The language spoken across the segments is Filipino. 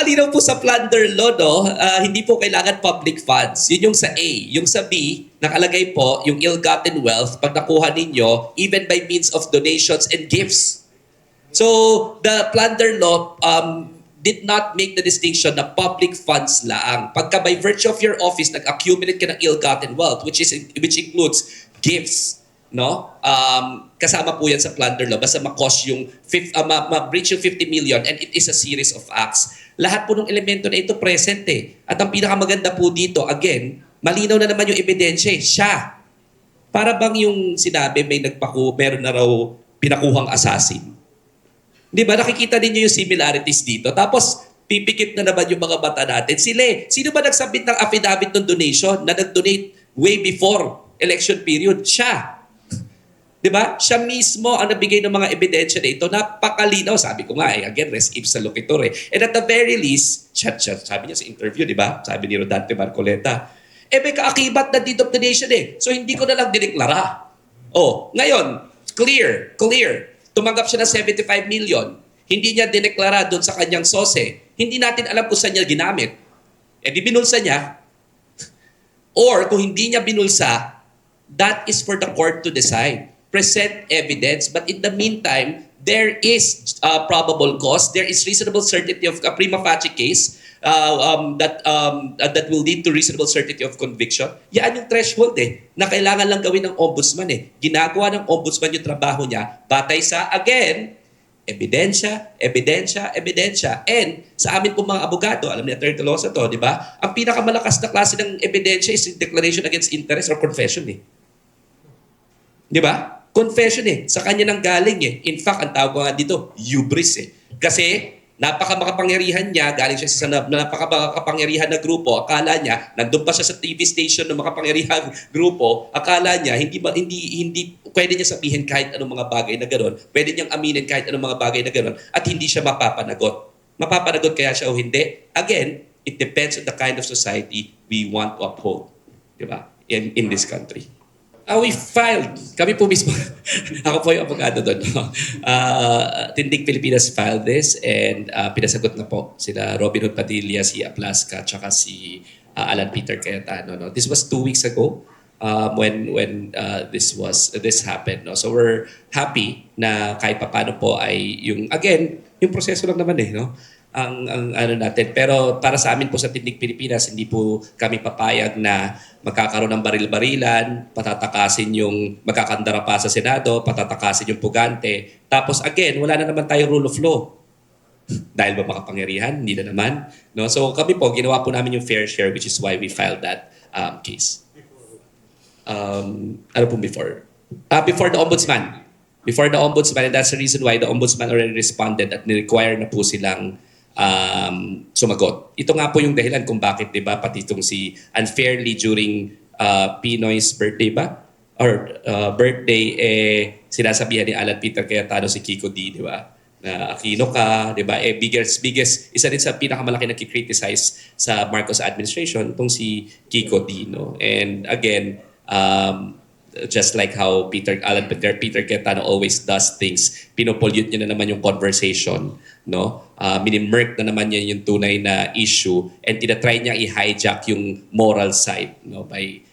malinaw po sa plunder law, no? Hindi po kailangan public funds. Yun yung sa A. Yung sa B, nakalagay po yung ill-gotten wealth pag nakuha ninyo even by means of donations and gifts. So, the plunder law did not make the distinction na public funds laang. Pagka by virtue of your office, nag-accumulate ka ng ill-gotten wealth, which includes gifts, no? Kasama po yan sa plunder law. Basta ma-cost yung, ma-breach yung 50 million and it is a series of acts. Lahat po ng elemento na ito present eh. At ang pinakamaganda po dito, again, malinaw na naman yung ebidensya eh. Siya. Para bang yung sinabi meron na raw pinakuhang assassin. Di ba? Nakikita ninyo yung similarities dito. Tapos, pipikit na naman yung mga mata natin. Sino ba nagsabit ng affidavit ng donation na nag-donate way before election period? Siya. Di ba? Siya mismo ang nabigay ng mga ebidensya na ito. Napakalinaw. Sabi ko nga again, res ipsa loquitur And at the very least, sabi niya sa interview, di ba? Sabi ni Rodante Marcoleta, may kaakibat na deed of donation So, hindi ko na lang dineklara. Ngayon, clear. Tumanggap siya ng 75 million. Hindi niya dineklara doon sa kanyang sose. Hindi natin alam kung saan niya ginamit. Di binulsa niya. Or kung hindi niya binulsa, that is for the court to decide. Present evidence. But in the meantime, there is probable cause. There is reasonable certainty of a prima facie case that will lead to reasonable certainty of conviction. Yan yung threshold na kailangan lang gawin ng ombudsman Ginagawa ng ombudsman yung trabaho niya batay sa, again, ebidensya. And sa amin pong mga abogado, alam ni Atty. Tolosa to, di ba? Ang pinakamalakas na klase ng ebidensya is declaration against interest or confession Di ba? Confession Sa kanya nang galing In fact, ang tawag ko nga dito, hubris Kasi napakamakapangyarihan niya, galing siya sa napakamakapangyarihan na grupo, akala niya, nandun pa siya sa TV station ng makapangyarihang grupo, akala niya, hindi pwede niya sabihin kahit anong mga bagay na gano'n, pwede niyang aminin kahit anong mga bagay na gano'n, at hindi siya mapapanagot. Mapapanagot kaya siya o hindi? Again, it depends on the kind of society we want to uphold. Diba? In this country. We filed. Kami po mismo. Ako po yung abogado doon. Tindig Pilipinas filed this and pinasagot na po sila Robin Hood Padilla, si Aplasca, tsaka si Alan Peter Cayetano. This was 2 weeks ago when this happened. So we're happy na kahit papano po ay yung proseso lang naman ang ano natin. Pero para sa amin po sa Tindig Pilipinas, hindi po kami papayag na magkakaroon ng baril-barilan, patatakasin yung magkakandara pa sa Senado, patatakasin yung pugante. Tapos again, wala na naman tayong rule of law. Dahil ba makapangyarihan? Hindi na naman. So kami po, ginawa po namin yung fair share, which is why we filed that case. Ano po before? Before the ombudsman. Before the ombudsman, and that's the reason why the ombudsman already responded at ni-require na po silang sumagot. Ito nga po yung dahilan kung bakit, di ba, pati itong si unfairly during Pinoy's birthday ba? Or birthday, sinasabihan ni Alan Peter Cayetano si Kiko D, di ba? Na Aquino ka, di ba? Biggest, isa din sa pinakamalaki na kikriticize sa Marcos administration, itong si Kiko D, And again, just like how Peter Cayetano always does things, pinopollute niya na naman yung conversation, minimurk na naman niya yung tunay na issue and tinatry niya i-hijack yung moral side,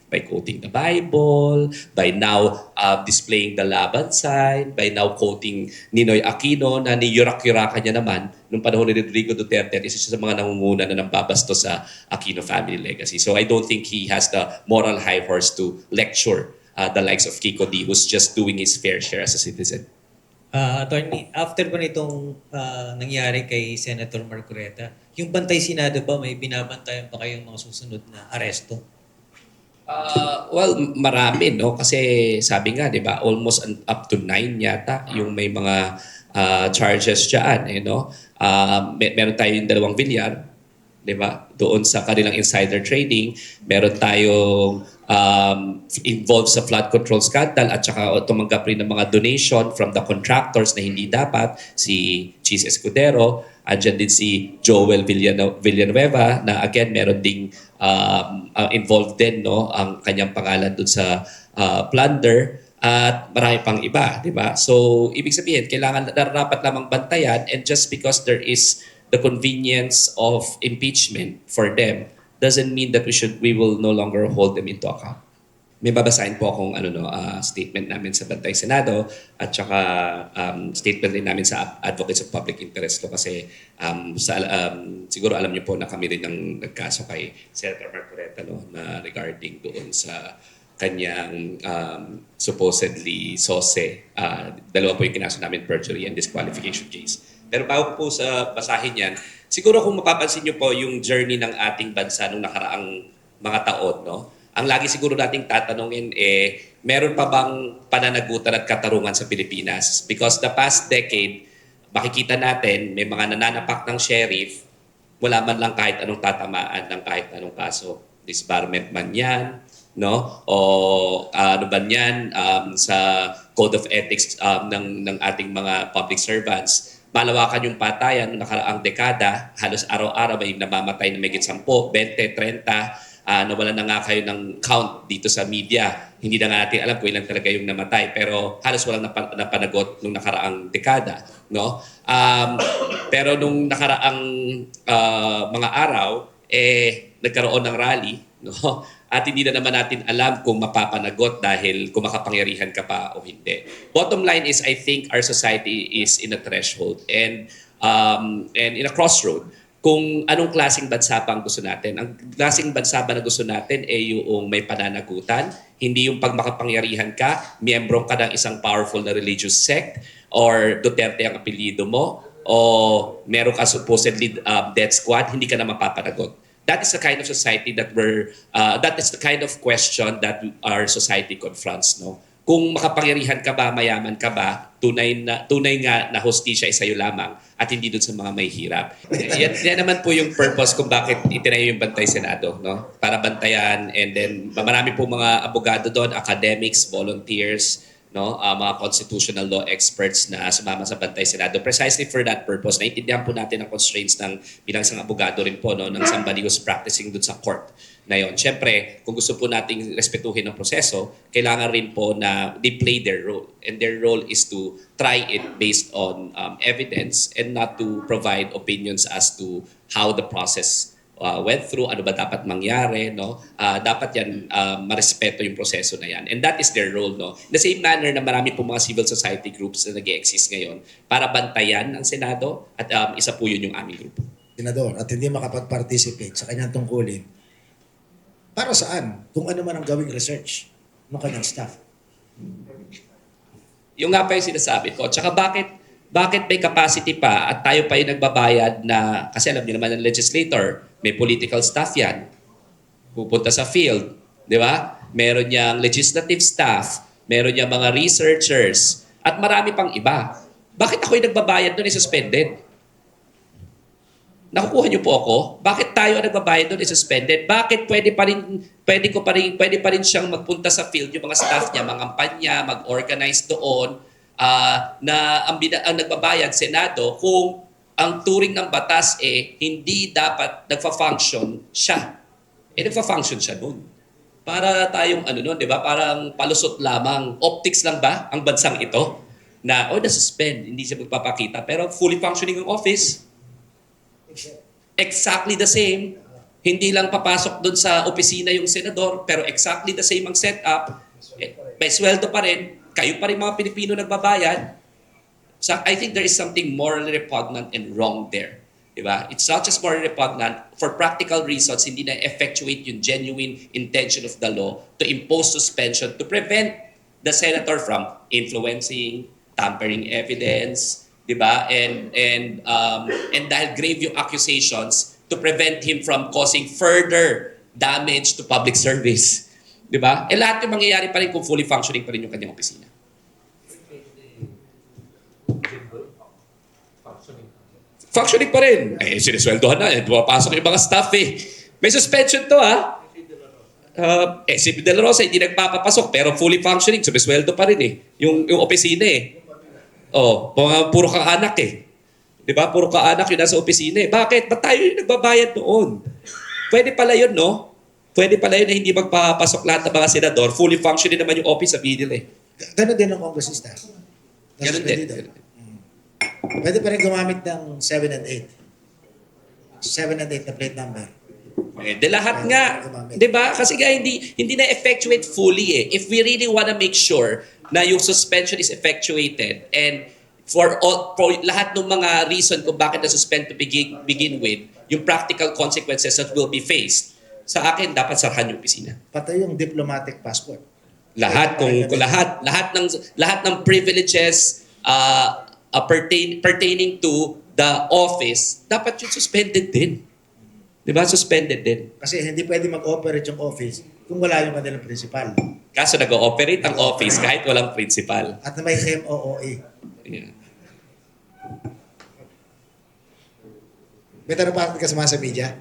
by quoting the Bible, by now displaying the laban side, by now quoting Ninoy Aquino na niyurak-yurakan niya naman nung panahon ni Rodrigo Duterte, isa siya sa mga nangunguna na nambabasto sa Aquino family legacy. So I don't think he has the moral high horse to lecture the likes of Kiko D, who's just doing his fair share as a citizen. Attorney, after po nitong nangyari kay Senator Marcoleta, yung Bantay Senado ba, may binabantayan pa kayong mga susunod na aresto? Well, marami, Kasi sabi nga, di ba, almost up to 9 yata yung may mga charges dyan, meron tayo yung 2 Villar, di ba? Doon sa kanilang insider trading, meron tayong involved sa flood control scandal at saka tumanggap rin ng mga donation from the contractors na hindi dapat, si Cheese Escudero, andyan din si Joel Villanueva na again meron ding involved din ang kanyang pangalan doon sa plunder at marami pang iba, di ba? So ibig sabihin, kailangan dapat lamang bantayan and just because there is the convenience of impeachment for them doesn't mean that we will no longer hold them into account. May babasahin po akong statement namin sa Bantay Senado at saka statement rin namin sa Advocates of Public Interest Law kasi siguro alam niyo po na kami rin ang nagkaso kay Senator Marcoleta na regarding doon sa kanyang supposedly sose. Dalawa po yung kinaso namin, perjury and disqualification case. Pero bago po sa basahin yan, siguro kung mapapansin niyo po yung journey ng ating bansa nung nakaraang mga taon, no? Ang lagi siguro nating tatanungin meron pa bang pananagutan at katarungan sa Pilipinas? Because the past decade, makikita natin may mga nananapak ng sheriff, wala man lang kahit anong tatamaan ng kahit anong kaso. Disbarment man yan, no? O ano ba yan sa Code of Ethics ng ating mga public servants. Malawakan yung patayan noong nakaraang dekada, halos araw-araw may namamatay na may 10, 20, 30, nawalan na nga kayo ng count dito sa media. Hindi na nga natin alam kung ilan talaga yung namatay. Pero halos walang napanagot nung nakaraang dekada. No? Pero nung nakaraang mga araw, nagkaroon ng rally. No? At hindi na naman natin alam kung mapapanagot dahil kung makapangyarihan ka pa o hindi. Bottom line is, I think our society is in a threshold and in a crossroad. Kung anong klaseng bansa pa ang gusto natin. Ang klaseng bansa ba na gusto natin yung may pananagutan, hindi yung pag makapangyarihan ka, miyembro ka ng isang powerful na religious sect, or Duterte ang apelyido mo, o meron ka supposedly death squad, hindi ka na mapapanagot. That is the kind of society that that is the kind of question that our society confronts, no? Kung makapangyarihan ka ba, mayaman ka ba, tunay nga na hostisya ay sa'yo lamang at hindi doon sa mga may hirap. Yan naman po yung purpose kung bakit itinayo yung Bantay Senado, no? Para bantayan, and then marami po mga abogado doon, academics, volunteers, no? Mga constitutional law experts na sumama sa Bantay Senado precisely for that purpose. Naintindihan po natin ang constraints ng bilang isang abogado rin po, no, ng somebody who's practicing doon sa court na yon. Siyempre, kung gusto po nating respetuhin ang proseso, kailangan rin po na they play their role. And their role is to try it based on evidence and not to provide opinions as to how the process went through, ano ba dapat mangyari, no? Dapat yan, marespeto yung proseso na yan. And that is their role, no? In the same manner na marami po mga civil society groups na nag-exist ngayon para bantayan ang Senado at isa po yun yung aming grupo. Senador at hindi makapag-participate sa kanyang tungkulin, para saan? Kung ano man ang gawing research ng kanyang staff. Yung nga pa yung sinasabi ko. Tsaka bakit may capacity pa at tayo pa yung nagbabayad na, kasi alam niyo naman ng legislator, may political staff yan. Pupunta sa field. Di ba? Meron niyang legislative staff, meron niyang mga researchers, at marami pang iba. Bakit ako yung nagbabayad doon suspended? Nakukuha niyo po ako? Bakit tayo ang nagbabayad doon suspended? Bakit pwede pa rin siyang magpunta sa field, yung mga staff niya, mangampanya, mag-organize doon, na ang nagbabayad, Senado, kung ang turing ng batas hindi dapat nagfa-function siya. Nagfa-function siya doon. Para tayong noon, di ba? Parang palusot lamang. Optics lang ba ang bansang ito? Na, na-suspend, hindi siya magpapakita. Pero fully functioning ang office. Exactly the same. Hindi lang papasok doon sa opisina yung senador, pero exactly the same ang setup. May sweldo pa rin. Kayo pa rin mga Pilipino nagbabayad. So I think there is something morally repugnant and wrong there. Diba? It's not just morally repugnant. For practical reasons, hindi na-effectuate yung genuine intention of the law to impose suspension to prevent the senator from influencing, tampering evidence, diba? And dahil grave yung accusations to prevent him from causing further damage to public service. Diba? Lahat yung mangyayari pa rin kung fully functioning pa rin yung kanyang opisina. Functioning pa rin. Sinisweldohan na. Pumapasok yung mga staff May suspension to si De La Rosa hindi nagpapapasok pero fully functioning. Sumisweldo pa rin yung opisina puro kaanak Diba? Puro kaanak yung nasa opisina Bakit? Ba't tayo yung nagbabayad noon? Pwede pala yun, no? Pwede pala yun na hindi magpapasok lahat ng mga senador. Fully functioning naman yung office sa BDL Ganon din ang congressista. Ganon din. Pwede pa rin gumamit ng 7 and 8. 7 and 8 na plate number. De lahat nga, 'di ba? Kasi nga hindi na effectuate fully eh. If we really want to make sure na yung suspension is effectuated and for lahat ng mga reason kung bakit na suspend to begin with, yung practical consequences that will be faced, sa akin dapat sarahan yung opisina. Pati yung diplomatic passport. Lahat lahat ng privileges pertaining to the office dapat yung suspended din. 'Di ba? Suspended din. Kasi hindi pwede mag-operate yung office kung wala yung kanilang principal. Kaso nag-ooperate ang office kahit walang principal. At na may MOOE. Yeah. May tanong pa kasama sa media?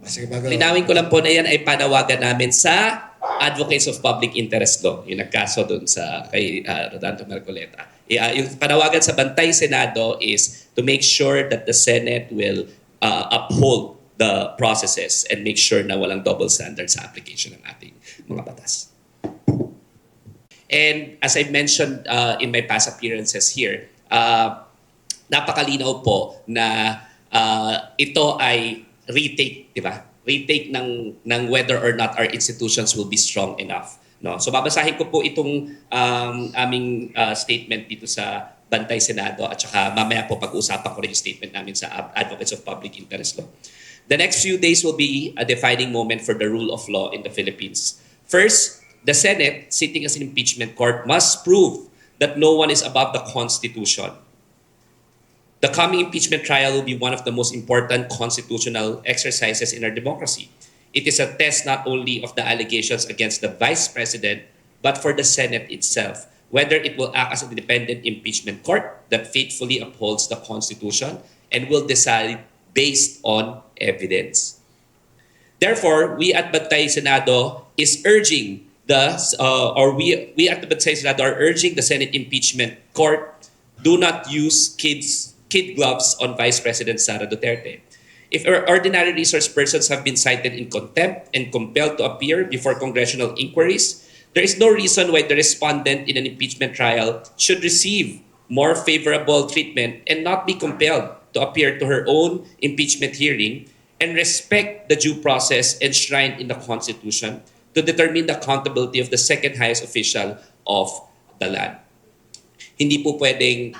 Sige, bago. Linawin ko lang po na yan ay panawagan namin sa Advocates of Public Interest Law, yung nagkaso doon sa kay Rodanto Marcoleta. Yung panawagan sa Bantay Senado is to make sure that the Senate will uphold the processes and make sure na walang double standards sa application ng ating mga batas. And as I mentioned in my past appearances here, napakalinaw po na ito ay retake, di ba? Retake ng whether or not our institutions will be strong enough. No? So babasahin ko po itong aming statement dito sa Bantay Senado at saka mamaya po pag-uusapan ko rin yung statement namin sa Advocates of Public Interest Law. The next few days will be a defining moment for the rule of law in the Philippines. First, the Senate, sitting as an impeachment court, must prove that no one is above the Constitution. The coming impeachment trial will be one of the most important constitutional exercises in our democracy. It is a test not only of the allegations against the Vice President, but for the Senate itself, whether it will act as an independent impeachment court that faithfully upholds the Constitution and will decide based on evidence. Therefore, we at Bantay Senado is urging we at the Bantay Senado are urging the Senate impeachment court, do not use kid gloves on Vice President Sara Duterte. If ordinary resource persons have been cited in contempt and compelled to appear before congressional inquiries, there is no reason why the respondent in an impeachment trial should receive more favorable treatment and not be compelled to appear to her own impeachment hearing and respect the due process enshrined in the Constitution to determine the accountability of the second highest official of the land. Hindi po pwedeng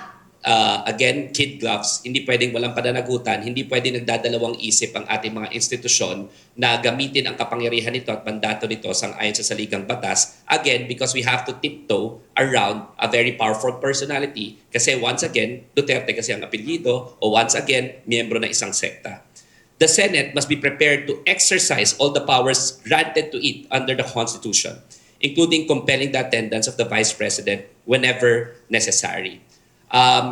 again, kid gloves, hindi pwedeng walang pananagutan, hindi pwedeng nagdadalawang isip ang ating mga institusyon na gamitin ang kapangyarihan nito at mandato nito sang-ayon sa saligang batas. Again, because we have to tiptoe around a very powerful personality. Kasi once again, Duterte kasi ang apelyido o once again, miyembro ng isang sekta. The Senate must be prepared to exercise all the powers granted to it under the Constitution, including compelling the attendance of the Vice President whenever necessary.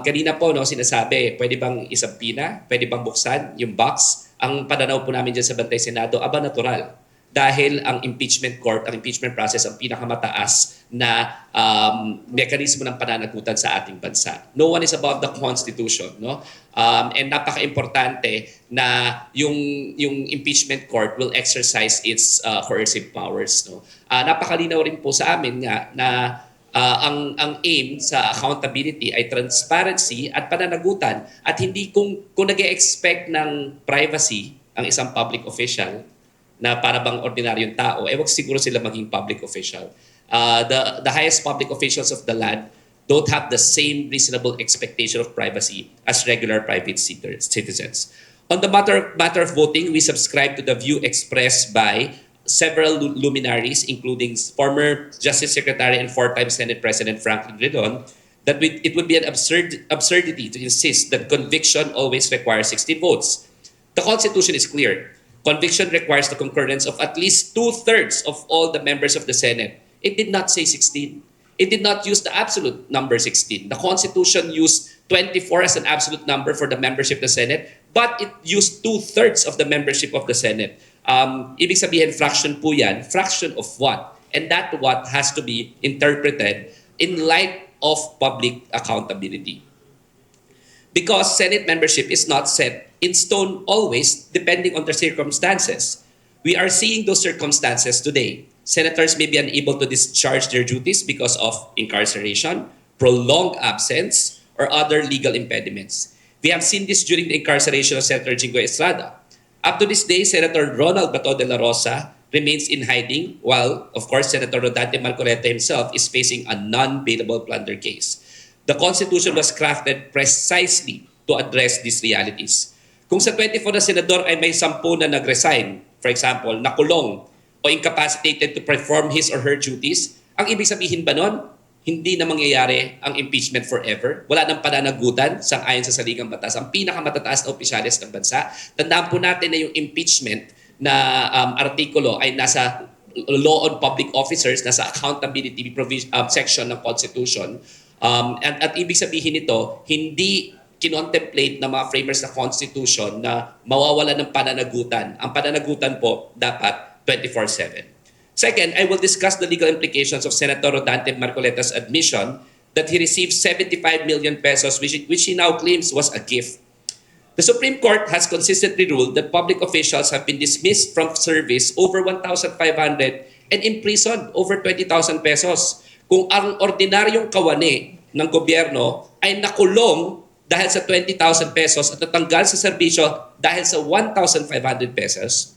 Kanina po sinasabi, pwede bang isampina? Pwede bang buksan yung box? Ang pananaw po namin dyan sa Bantay Senado, natural. Dahil ang impeachment court, ang impeachment process, ang pinakamataas na mekanismo ng pananagutan sa ating bansa. No one is above the Constitution. No? And napaka-importante na yung impeachment court will exercise its coercive powers. No? Napakalinaw rin po sa amin nga na ang aim sa accountability ay transparency at pananagutan at hindi kung nag-e-expect ng privacy ang isang public official na para bang ordinaryong tao, wag siguro sila maging public official. The highest public officials of the land don't have the same reasonable expectation of privacy as regular private citizens. On the matter of voting, we subscribe to the view expressed by several luminaries, including former Justice Secretary and four-time Senate President Franklin Drilon, that it would be an absurdity to insist that conviction always requires 16 votes. The Constitution is clear. Conviction requires the concurrence of at least 2/3 of all the members of the Senate. It did not say 16. It did not use the absolute number 16. The Constitution used 24 as an absolute number for the membership of the Senate, but it used 2/3 of the membership of the Senate. Ibig sabihin, fraction po yan. Fraction of what? And that what has to be interpreted in light of public accountability. Because Senate membership is not set in stone always, depending on the circumstances. We are seeing those circumstances today. Senators may be unable to discharge their duties because of incarceration, prolonged absence, or other legal impediments. We have seen this during the incarceration of Senator Jingoy Estrada. Up to this day, Senator Ronald Bato de la Rosa remains in hiding, while, of course, Senator Rodante Marcoleta himself is facing a non-bailable plunder case. The Constitution was crafted precisely to address these realities. Kung sa 24 na senador ay may 10 na nag-resign, for example, nakulong o incapacitated to perform his or her duties, ang ibig sabihin ba nun, hindi na mangyayari ang impeachment forever? Wala nang pananagutan sang-ayon sa saligang batas. Ang pinakamatataas na opisyalis ng bansa. Tandaan po natin na yung impeachment na artikulo ay nasa Law on Public Officers, nasa accountability section ng Constitution. At ibig sabihin nito, hindi kinontemplate ng mga framers ng Constitution na mawawala ng pananagutan. Ang pananagutan po dapat 24/7. Second, I will discuss the legal implications of Senator Rodante Marcoleta's admission that he received 75 million pesos which he now claims was a gift. The Supreme Court has consistently ruled that public officials have been dismissed from service over 1,500 and imprisoned over 20,000 pesos. Kung ang ordinaryong kawani ng gobyerno ay nakulong dahil sa 20,000 pesos at natanggal sa serbisyo dahil sa 1,500 pesos,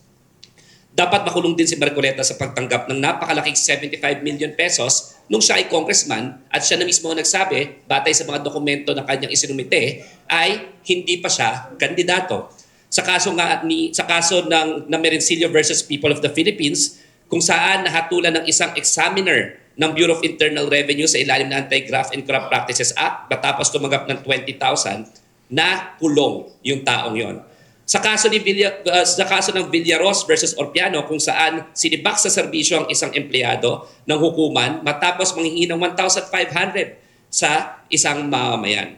dapat makulong din si Marcoleta sa pagtanggap ng napakalaking 75 million pesos nung siya ay congressman at siya na mismo ang nagsabi, batay sa mga dokumento na kanyang isinumite, ay hindi pa siya kandidato. Sa kaso ng Merencillo versus People of the Philippines, kung saan nahatulan ng isang examiner ng Bureau of Internal Revenue sa ilalim ng Anti-Graft and Corrupt Practices Act matapos tumanggap ng 20,000, na kulong yung taong yon. Sa kaso ng Villaros versus Orpiano kung saan sinibak sa serbisyo ang isang empleyado ng hukuman matapos manghingi ng 1,500 sa isang mamamayan.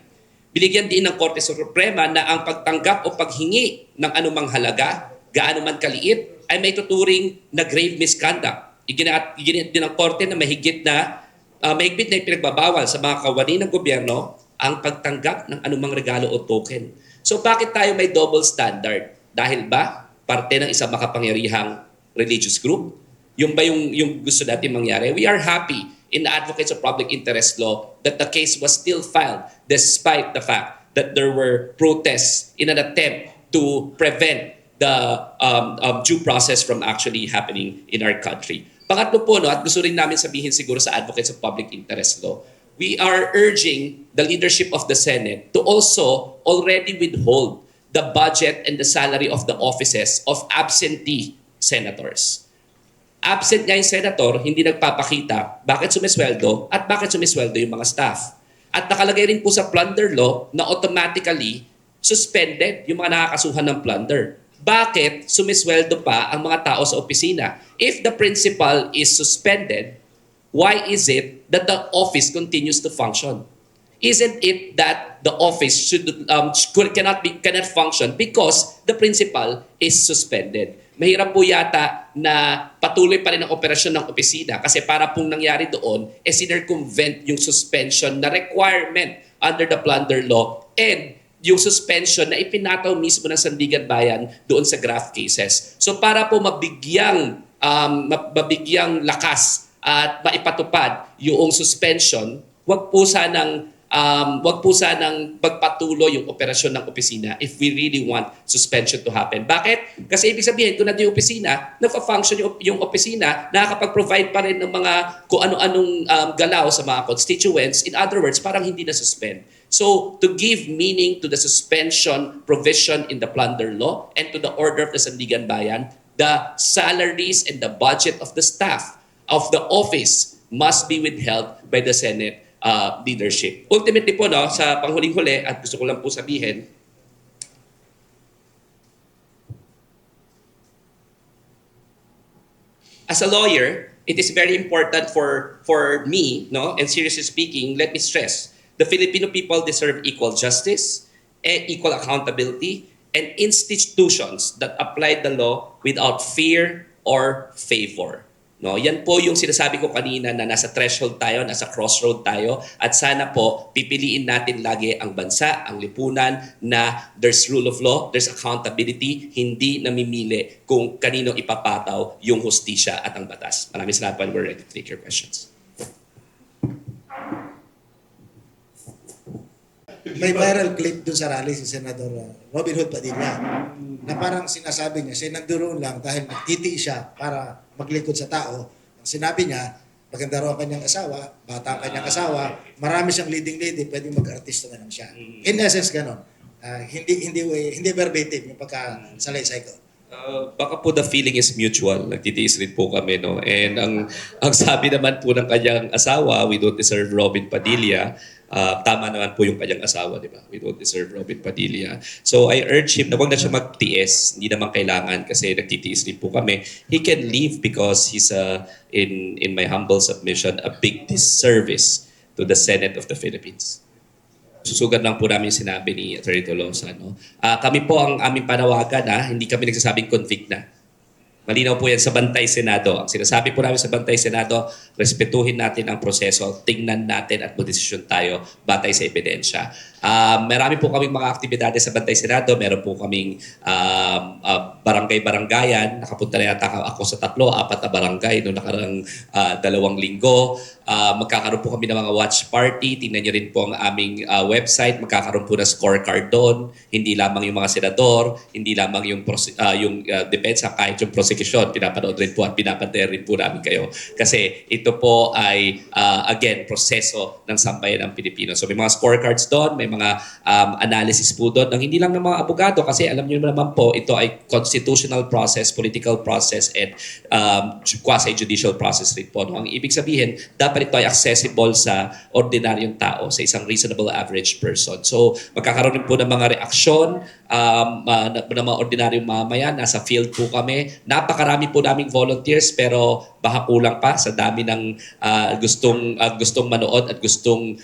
Binigyan din ng Korte Suprema na ang pagtanggap o paghingi ng anumang halaga, gaano man kaliit, ay may tuturing na grave misconduct. Iginit din ng Korte na mahigpit na ipinagbabawal sa mga kawani ng gobyerno ang pagtanggap ng anumang regalo o token. So bakit tayo may double standard? Dahil ba parte ng isang makapangyarihang religious group? Yung ba yung gusto natin mangyari? We are happy in the Advocates of Public Interest Law that the case was still filed despite the fact that there were protests in an attempt to prevent the due process from actually happening in our country. Pangatlo po, at gusto rin namin sabihin siguro sa Advocates of Public Interest Law, we are urging the leadership of the Senate to also already withhold the budget and the salary of the offices of absentee senators. Absent nga yung senator, hindi nagpapakita bakit sumisweldo at bakit sumisweldo yung mga staff. At nakalagay rin po sa plunder law na automatically suspended yung mga nakakasuhan ng plunder. Bakit sumisweldo pa ang mga tao sa opisina? If the principal is suspended, why is it that the office continues to function? Isn't it that the office cannot function because the principal is suspended? Mahirap po yata na patuloy pa rin ang operasyon ng opisina kasi para pong nangyari doon, sinircumvent yung suspension na requirement under the plunder law and yung suspension na ipinataw mismo ng Sandigan Bayan doon sa graft cases. So para po mabigyang lakas at maipatupad yung suspension, wag po sanang pagpatuloy yung operasyon ng opisina if we really want suspension to happen. Bakit? Kasi ibig sabihin, kung nandun yung opisina, nagpa-function yung opisina, nakakapag-provide pa rin ng mga kung ano-anong galaw sa mga constituents. In other words, parang hindi na-suspend. So, to give meaning to the suspension provision in the plunder law and to the order of the Sandigan Bayan, the salaries and the budget of the staff of the office must be withheld by the Senate leadership. Ultimately po, sa panghuling-huli, at gusto ko lang po sabihin, as a lawyer, it is very important for me, and seriously speaking, let me stress, the Filipino people deserve equal justice, equal accountability, and institutions that apply the law without fear or favor. Yan po yung sinasabi ko kanina na nasa threshold tayo, nasa crossroad tayo, at sana po pipiliin natin lagi ang bansa, ang lipunan na there's rule of law, there's accountability, hindi namimili kung kanino ipapataw yung hustisya at ang batas. Maraming salamat po, and we're ready to take your questions. may viral clip dun sa rally si Senador Robin Hood Padilla na parang sinasabi niya, siya nandoon lang dahil nagtitiis siya para maglikod sa tao. Ang sinabi niya, maganda raw ang kanyang asawa, bata ang kanyang asawa, marami siyang leading lady, pwedeng mag-artista na lang siya. In essence, ganon. Hindi verbatim yung pagkasalaysay ko. Baka po the feeling is mutual. Nagtitiis rin po kami, no? And ang sabi naman po ng kanyang asawa, we don't deserve Robin Padilla. Tama naman po yung kanyang asawa, di ba? We don't deserve Robin Padilla. So I urge him na huwag na siya magtiis. Hindi naman kailangan kasi nagtitiis rin po kami. He can leave because he's, in my humble submission, a big disservice to the Senate of the Philippines. Susugat lang po namin yung sinabi ni Atty. Tolosa. No? Kami po ang aming panawagan, hindi kami nagsasabing convict na. Malinaw po yan sa Bantay Senado. Ang sinasabi po namin sa Bantay Senado, respetuhin natin ang proseso, tingnan natin at magdesisyon tayo batay sa ebidensya. Marami po kaming mga aktibidades sa Bantay Senado. Meron po kaming barangay-barangayan. Nakapunta na yata ako sa 3-4 na barangay noong nakarang 2 linggo. Magkakaroon po kami ng mga watch party. Tingnan nyo rin po ang aming website. Magkakaroon po ng scorecard doon. Hindi lamang yung mga senador, hindi lamang yung depensa, kahit yung prosecution. Pinapanood rin po at pinapantayan rin po namin kayo. Kasi ito po ay, again, proseso ng sambayan ng Pilipino. So may mga scorecards doon, may mga analysis po doon ng hindi lang ng mga abogado kasi alam niyo naman po, ito ay constitutional process, political process, and quasi-judicial process rin po. No? Ang ibig sabihin, dapat ito ay accessible sa ordinaryong tao, sa isang reasonable average person. So magkakaroon rin po ng mga reaksyon ng mga ordinaryong mamayan. Nasa field po kami. Napakarami po naming volunteers pero baka kulang pa sa dami ng gustong manood at gustong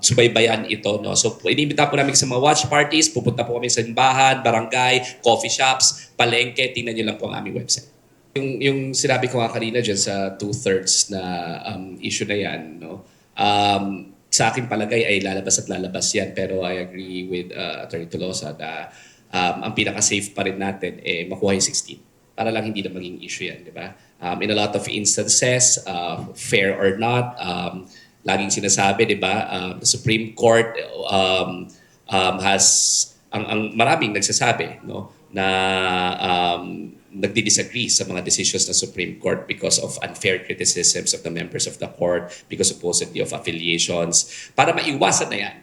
subaybayan ito. No? So inimbita po namin sa mga watch parties, pupunta po kami sa simbahan, barangay, coffee shops, palengke. Tingnan nyo lang po ang aming website. Yung sinabi ko nga kanina dyan sa 2/3 na issue na yan, no? Sa aking palagay ay lalabas at lalabas yan. Pero I agree with Atty. Tolosa na ang pinaka-safe pa rin natin makuha yung 16. Para lang hindi na maging issue yan, di ba? In a lot of instances, fair or not, laging sinasabi, di ba, the Supreme Court has, ang maraming nagsasabi, no, na nagdi-disagree sa mga decisions ng Supreme Court because of unfair criticisms of the members of the court, because supposedly of affiliations. Para maiwasan na yan,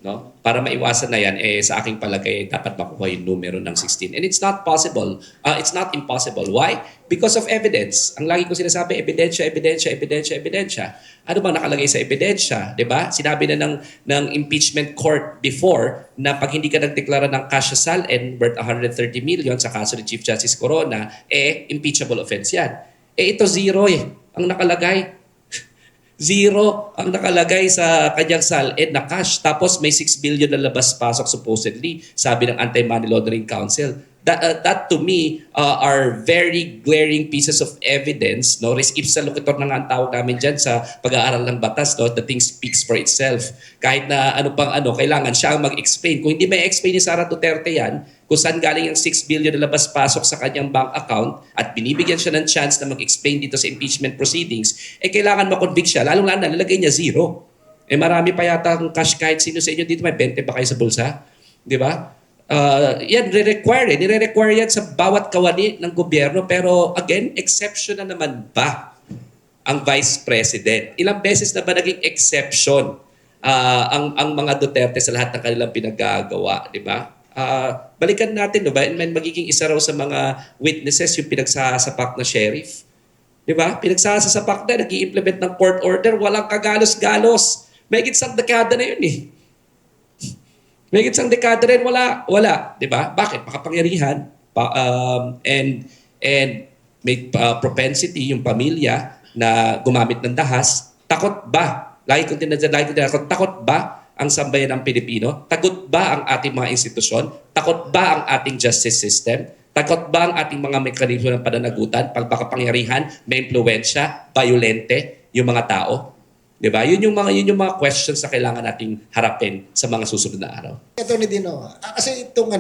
no? Para maiwasan na yan, sa aking palagay, dapat makuha yung numero ng 16. And it's not possible. It's not impossible. Why? Because of evidence. Ang lagi ko sinasabi, ebidensya, ebidensya, ebidensya, ebidensya. Ano ba nakalagay sa ebidensya? Diba? Sinabi na ng impeachment court before na pag hindi ka nagdeklara ng cash salin worth 130 million sa kaso ni Chief Justice Corona, impeachable offense yan. Ito zero ang nakalagay. Zero ang nakalagay sa kanyang salin na cash. Tapos may 6 billion na labas-pasok supposedly, sabi ng Anti-Money Laundering Council. That to me are very glaring pieces of evidence. No? Res ipsa loquitur na nga ang tawag namin dyan sa pag-aaral ng batas. No? The thing speaks for itself. Kahit na kailangan siya ang mag-explain. Kung hindi may explain ni Sara Duterte yan, kung saan galing yung 6 billion na labas-pasok sa kanyang bank account at binibigyan siya ng chance na mag-explain dito sa impeachment proceedings, kailangan makonvict siya. Lalong-lalo na, lalagay niya zero. Marami pa yata ang cash kahit sino sa inyo dito. May 20 ba kayo sa bulsa? Di ba? Yan, nire-require yan sa bawat kawani ng gobyerno. Pero again, exception na naman ba ang Vice President? Ilang beses na ba naging exception ang mga Duterte sa lahat ng kanilang pinagagawa? Di ba? Balikan natin, no ba? Magiging isa raw sa mga witnesses yung pinagsasapak na sheriff. Di ba? Pinagsasapak na, nag-i-implement ng court order, walang kagalos-galos. May isang dekada na yun May isang dekada rin, wala. Di ba? Bakit? Makapangyarihan. And may propensity yung pamilya na gumamit ng dahas. Takot ba? Lagi ko tinatawag, takot ba ang sambayan ng Pilipino? Takot ba ang ating mga institusyon? Takot ba ang ating justice system? Takot ba ang ating mga mekanismo ng pananagutan? Pagpakapangyarihan, may impluwensya, violente yung mga tao? Diba? Yun yung mga questions na kailangan nating harapin sa mga susunod na araw. Ito ni Dino, kasi itong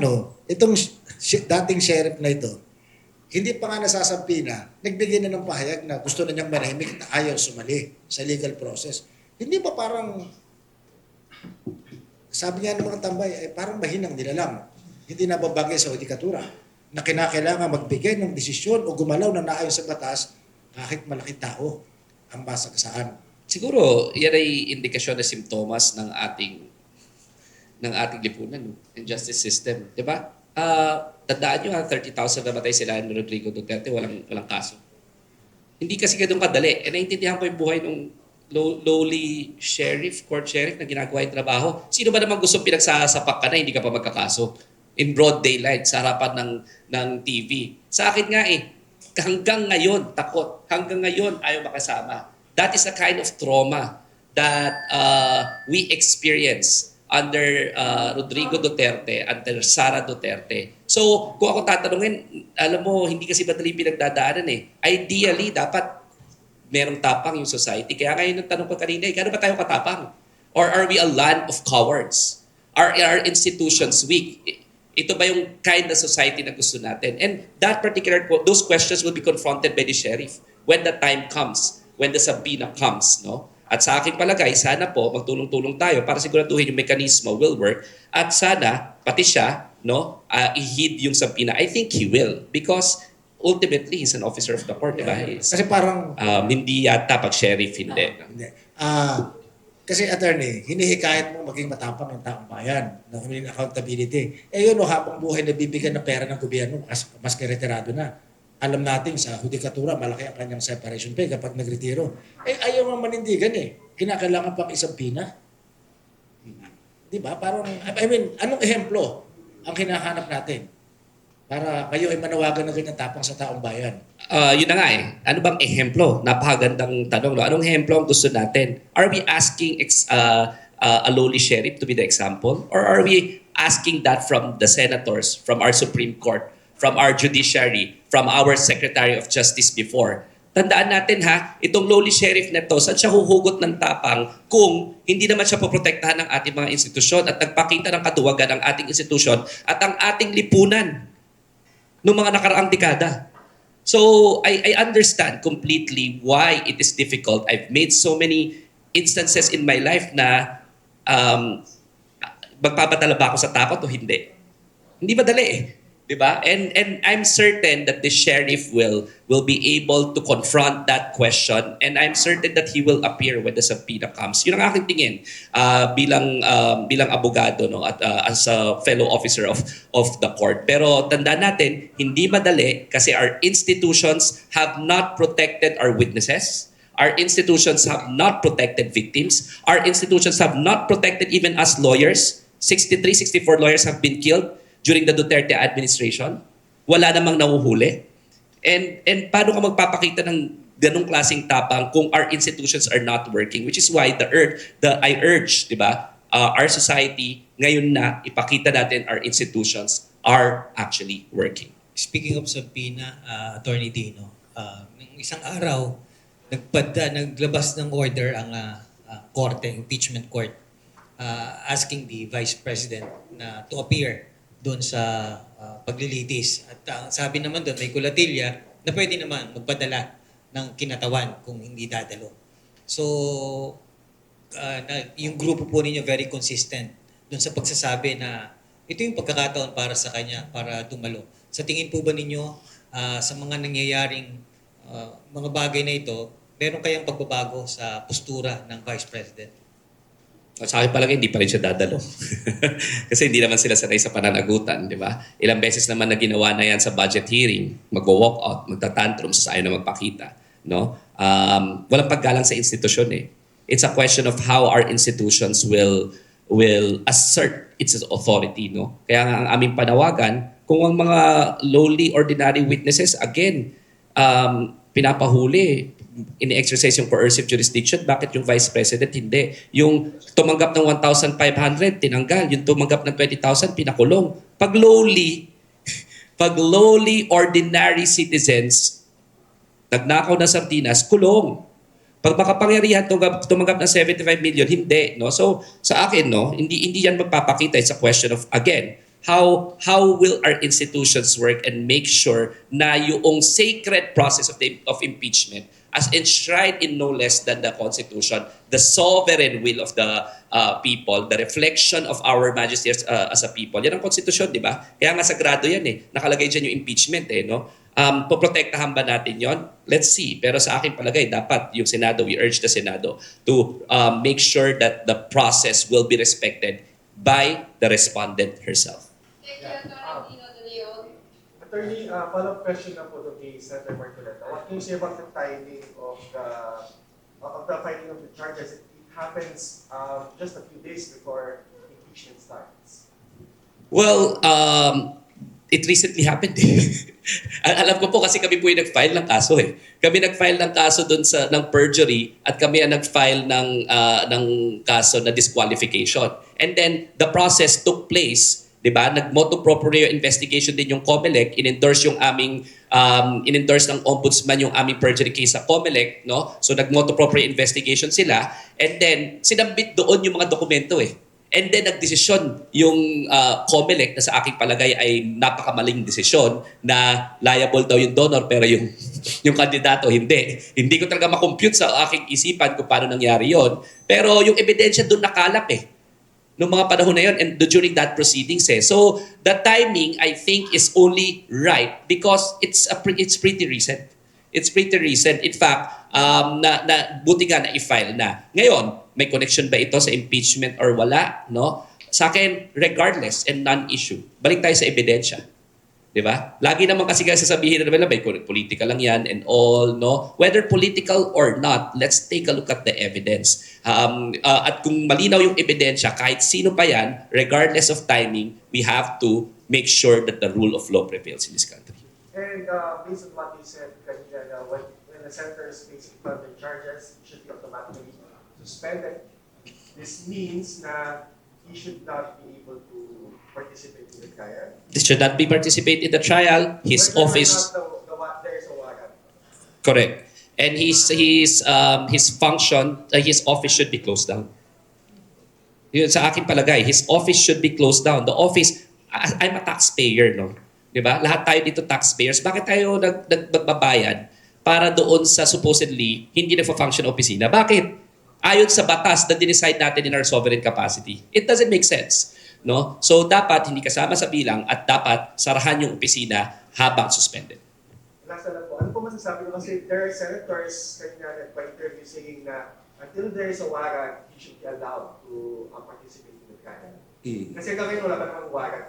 dating sheriff na ito, hindi pa nga nasasampi na, nagbigay na ng pahayag na gusto na niyang manahimik at ayaw sumali sa legal process. Hindi ba parang Sabi niya ng mga tambay, ay parang mahinang nilalang. Hindi nababagay sa hudikatura na kinakailangan magbigay ng desisyon o gumalaw na naayon sa batas kahit malaking tao ang masagasaan. Siguro, yan ay indikasyon na simptomas ng ating lipunan, no? And justice system. Di ba? Tandaan nyo, 30,000 namatay sila ni Rodrigo Duterte, walang kaso. Hindi kasi ganun kadali. E naiintindihan ko yung buhay ng lowly sheriff, court sheriff na ginagawa yung trabaho. Sino ba naman gusto pinagsasapak ka na hindi ka pa magkakaso? In broad daylight, sa harapan ng TV. Sa akin nga hanggang ngayon, takot. Hanggang ngayon, ayaw makasama. That is a kind of trauma that we experience under Rodrigo Duterte, under Sara Duterte. So, kung ako tatanungin, alam mo, hindi kasi madali pinagdadaanan Ideally, dapat merong tapang yung society. Kaya ngayon ang tanong ko kanina, kano ba tayo katapang? Or are we a land of cowards? Are our institutions weak? Ito ba yung kind of society na gusto natin? And that particular, those questions will be confronted by the sheriff when the time comes, when the subpoena comes, no? At sa aking palagay, sana po magtulong-tulong tayo para siguraduhin yung mekanismo will work at sana pati siya, no, i-heed yung subpoena. I think he will because ultimately he's an officer of the court, diba? Kasi parang Hindi yata pag sheriff, hindi. hindi. Kasi attorney, hinihikayat mo maging matapang ng taong bayan na humingi ng accountability. Yun, habang buhay na bibigyan ng pera ng gobyerno, mas retirado na. Alam natin sa hudikatura, malaki ang kanyang separation pay kapag nagretiro. Ayaw ang manindigan Kinakailangan pang isang pina. Di ba? Parang, anong ehemplo ang hinahanap natin para kayo ay manawagan ng ganyan tapang sa taong bayan? Yun na nga Ano bang ehemplo? Napakagandang tanong. No? Anong ehemplo ang gusto natin? Are we asking a lowly sheriff to be the example? Or are we asking that from the senators, from our Supreme Court, from our judiciary, from our Secretary of Justice before? Tandaan natin itong lowly sheriff na to, saan siya huhugot ng tapang kung hindi naman siya poprotektahan ng ating mga institusyon at nagpakita ng katuwagan ng ating institusyon at ang ating lipunan noong mga nakaraang dekada. So, I understand completely why it is difficult. I've made so many instances in my life na magpapadala ba ako sa takot o hindi? Hindi madali Di ba? And I'm certain that the sheriff will be able to confront that question and I'm certain that he will appear when the subpoena comes. Yun ang aking tingin bilang abogado, no, at as a fellow officer of the court. Pero tandaan natin, hindi madali kasi our institutions have not protected our witnesses. Our institutions have not protected victims. Our institutions have not protected even us lawyers. 63, 64 lawyers have been killed during the Duterte administration. Wala namang nahuhuli. And paano ka magpapakita ng ganong klaseng tapang kung our institutions are not working? Which is why I urge, di ba, our society ngayon na ipakita natin our institutions are actually working. Speaking of subpoena, Attorney Dino, ng isang araw, naglabas ng order ang korte, impeachment court, asking the Vice President to appear doon sa paglilitis. At sabi naman doon, may kulatilya na pwede naman magpadala ng kinatawan kung hindi dadalo. So, yung grupo po ninyo very consistent doon sa pagsasabi na ito yung pagkakataon para sa kanya, para dumalo. Sa tingin po ba ninyo, sa mga nangyayaring mga bagay na ito, meron kayang pagbabago sa postura ng Vice President? Sa akin palagi, hindi pa rin siya dadalo. Kasi hindi naman sila sanay sa pananagutan, di ba? Ilang beses naman na ginawa na yan sa budget hearing, mag-walk out, magtatantrums, ayaw na magpakita. No? Walang paggalang sa institusyon It's a question of how our institutions will assert its authority. No? Kaya nga ang aming panawagan, kung ang mga lowly ordinary witnesses, again, pinapahuli, in-exercise yung coercive jurisdiction, bakit yung Vice President hindi? Yung tumanggap ng 1,500, tinanggal. Yung tumanggap ng 20,000, pinakulong. Pag lowly ordinary citizens, nagnakaw ng sardinas, kulong. Pag makapangyarihan, tumanggap ng 75 million, hindi. No? So, sa akin, no, hindi yan magpapakita. It's a question of, again, how will our institutions work and make sure na yung sacred process of impeachment as enshrined in no less than the Constitution, the sovereign will of the people, the reflection of our majesty as a people. Yan ang Constitution, di ba? Kaya nga sagrado yan eh. Nakalagay dyan yung impeachment eh, no? Poprotektahan ba natin yon? Let's see. Pero sa aking palagay, dapat yung Senado, we urge the Senado to make sure that the process will be respected by the respondent herself. Thank you, Attorney Dino De Leon. Attorney, follow-up question na po to kay Senator Marcoleta. What can you say about the timing of the filing of the charges? It happens just a few days before impeachment starts. Well, it recently happened. Alam ko po kasi kami po yung nag-file ng kaso eh. Kami nag-file ng kaso doon ng perjury at kami ang nag-file ng kaso na disqualification. And then the process took place, 'di ba? Nag-motu proprio investigation din yung COMELEC, in-endorse ng ombudsman yung aming perjury case sa COMELEC, no? So nag-motu proprio investigation sila and then sinabit doon yung mga dokumento eh. And then nagdesisyon yung COMELEC na sa aking palagay ay napakamaling desisyon na liable daw yung donor pero yung kandidato hindi. Hindi ko talaga makompute sa aking isipan kung paano nangyari yon. Pero yung ebidensya doon nakalap eh. Noong mga panahon na yun and during that proceedings eh. So the timing I think is only right because it's pretty recent. It's pretty recent. In fact, buti nga na i-file na. Ngayon, may connection ba ito sa impeachment or wala? No? Sa akin, regardless and non-issue, balik tayo sa ebidensya. Di ba? Lagi naman kasi sasabihin na may political lang yan and all, no? Whether political or not, let's take a look at the evidence. At kung malinaw yung ebidensya, kahit sino pa yan, regardless of timing, we have to make sure that the rule of law prevails in this country. And based on what you said kanina, when the senator is facing further charges, he should be automatically suspended. This means na he should not be able to participate in the trial. This should not be participate in the trial. His Whether or office, not there is a warrant. correct. And his function, his office should be closed down. Yun sa akin palagay, his office should be closed down. The office, I'm a taxpayer, no? Diba? Lahat tayo dito taxpayers. Bakit tayo nagbabayad para doon sa supposedly hindi nagfa-function opisina? Bakit? Ayon sa batas na dinicide natin in our sovereign capacity. It doesn't make sense. No? So dapat hindi kasama sa bilang at dapat sarahan yung opisina habang suspended. Last na po, ano po masasabi ko kasi there are senators kanina nagpa-interview saying na until there is a warrant, he should be allowed to participate in the trial. Kasi kami wala pa namang warrant.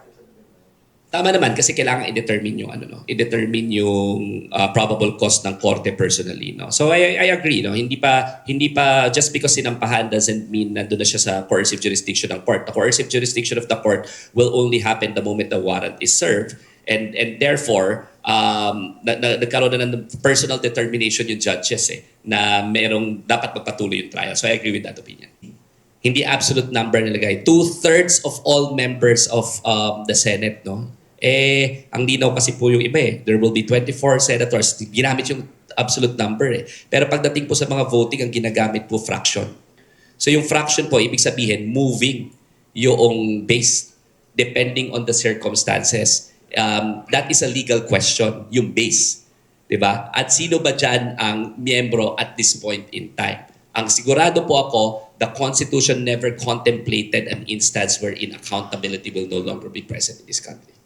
Tama naman kasi kailangan i-determine yung probable cause ng korte personally, no. So I agree, no. Hindi pa just because sinampahan doesn't mean na doon na siya sa coercive jurisdiction ng court. The coercive jurisdiction of the court will only happen the moment the warrant is served and therefore nagkaroon na ng personal determination yung judges eh na merong dapat magpatuloy yung trial. So I agree with that opinion. Hindi absolute number nilagay. 2/3 of all members of the Senate, no? Ang linaw kasi po yung iba eh. There will be 24 senators. Ginamit yung absolute number eh. Pero pagdating po sa mga voting, ang ginagamit po fraction. So yung fraction po, ibig sabihin, moving yung base depending on the circumstances. That is a legal question, yung base. Diba? At sino ba dyan ang miyembro at this point in time? Ang sigurado po ako, the Constitution never contemplated an instance wherein accountability will no longer be present in this country.